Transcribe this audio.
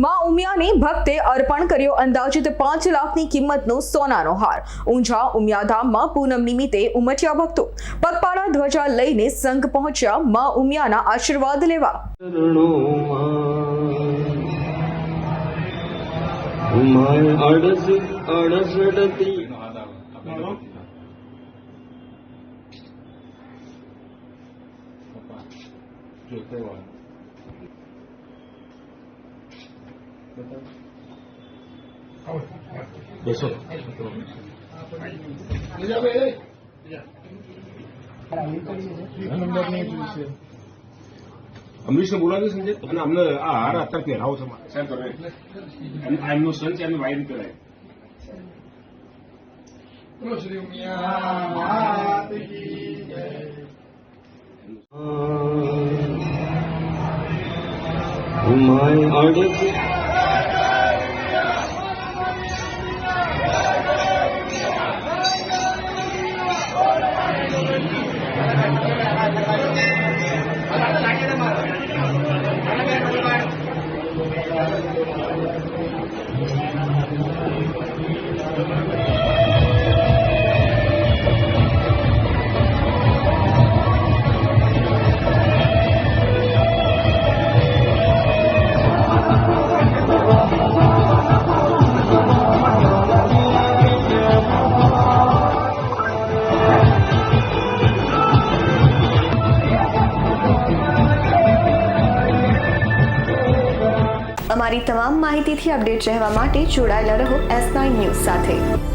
માં ઉમિયાની ભક્તે અર્પણ કર્યો અંદાજિત 5 લાખની કિંમતનો સોનાનો હાર। ઊંઝા ઉમિયાધામમાં પૂનમ નિમિત્તે ઉમટ્યા ભક્તો। પગપાળા ધ્વજા લઈને સંઘ પહોંચ્યા માં ઉમિયાના આશીર્વાદ લેવા। બેસો અમરીશને બોલાવી સંજય અને અમને આ હાર અત્યારે પહેરાવો છો સાહેબ તમે એમનો સન છે એમને વાયરિંગ કરાય શ્રી અમારી તમામ માહિતીથી અપડેટ રહેવા માટે જોડાયેલા રહો S9 ન્યૂઝ સાથે।